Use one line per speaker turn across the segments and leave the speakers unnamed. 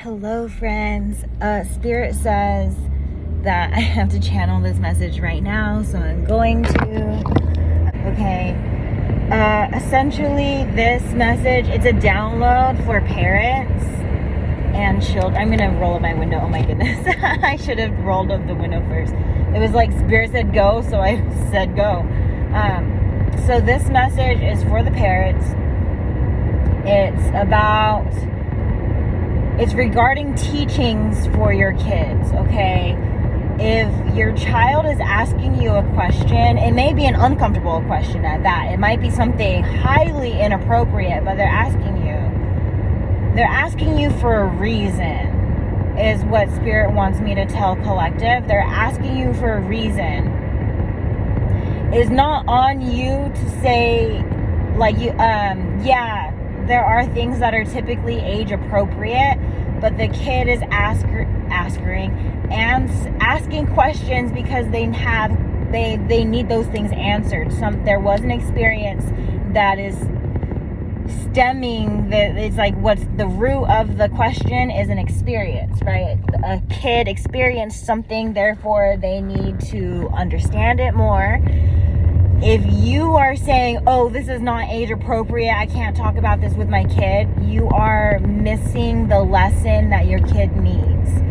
Hello, friends. Spirit says that I have to channel this message right now, so I'm going to. Okay. Essentially, this message, it's a download for parents and children. I'm going to roll up my window. Oh my goodness. I should have rolled up the window first. It was like Spirit said go, so I said go. So this message is for the parents. It's regarding teachings for your kids, okay? If your child is asking you a question, it may be an uncomfortable question at that. It might be something highly inappropriate, but they're asking you. They're asking you for a reason, is what Spirit wants me to tell Collective. They're asking you for a reason. It's not on you to say, like, yeah, there are things that are typically age appropriate, but the kid is asking questions because they need those things answered. There was an experience that is stemming it's like what's the root of the question is an experience, right? A kid experienced something, therefore they need to understand it more. If you are saying, oh, this is not age appropriate, I can't talk about this with my kid, you are missing the lesson that your kid needs.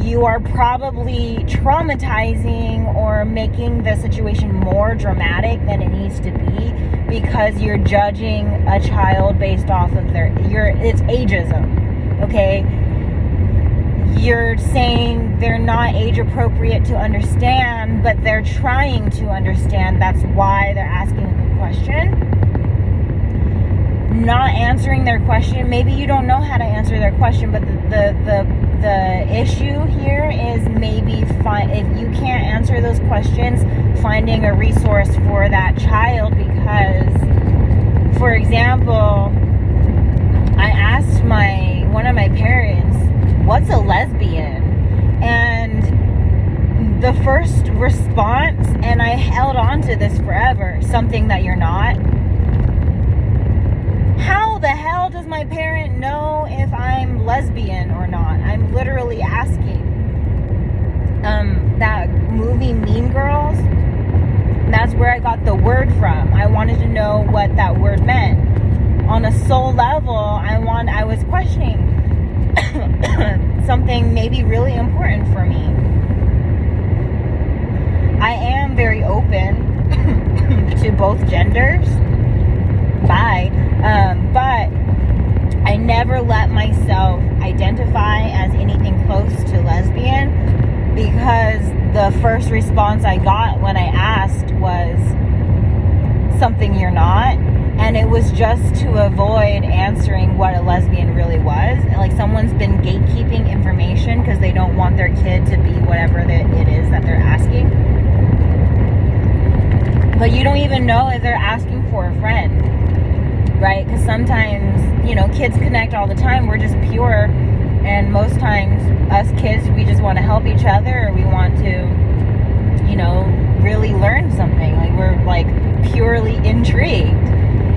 You are probably traumatizing or making the situation more dramatic than it needs to be because you're judging a child based off of it's ageism, okay? You're saying they're not age appropriate to understand, but they're trying to understand. That's why they're asking the question. Not answering their question. Maybe you don't know how to answer their question, but the issue here is maybe if you can't answer those questions, finding a resource for that child. Because, for example, I asked one of my parents, what's a lesbian? And the first response, and I held on to this forever, something that you're not. How the hell does my parent know if I'm lesbian or not? I'm literally asking. That movie Mean Girls, that's where I got the word from. I wanted to know what that word meant. On a soul level, I was questioning something maybe really important for me. I am very open to both genders. But I never let myself identify as anything close to lesbian because the first response I got when I asked was something you're not. And it was just to avoid answering what a lesbian really was. Like someone's been gatekeeping information because they don't want their kid to be whatever it is that they're asking. But you don't even know if they're asking for a friend, right? Because sometimes, kids connect all the time. We're just pure. And most times, us kids, we just want to help each other, or we want to, really learn something. Like we're like purely intrigued.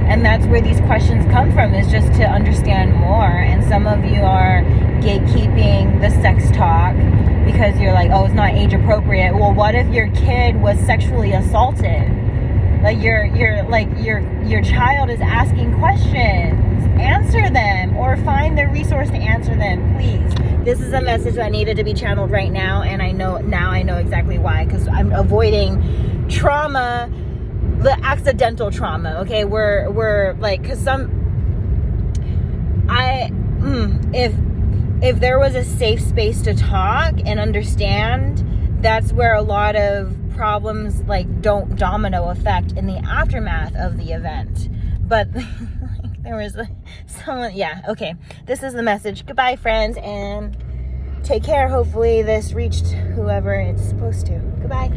And that's where these questions come from, is just to understand more. And some of you are gatekeeping the sex talk because you're like, oh, it's not age appropriate. Well, what if your kid was sexually assaulted? Like your child is asking questions. Answer them or find the resource to answer them, please. This is a message that needed to be channeled right now, and I know exactly why, because I'm avoiding trauma. The accidental trauma, okay? We're like, because if there was a safe space to talk and understand, that's where a lot of problems don't domino effect in the aftermath of the event. But there was someone, yeah, okay. This is the message. Goodbye, friends, and take care. Hopefully this reached whoever it's supposed to. Goodbye.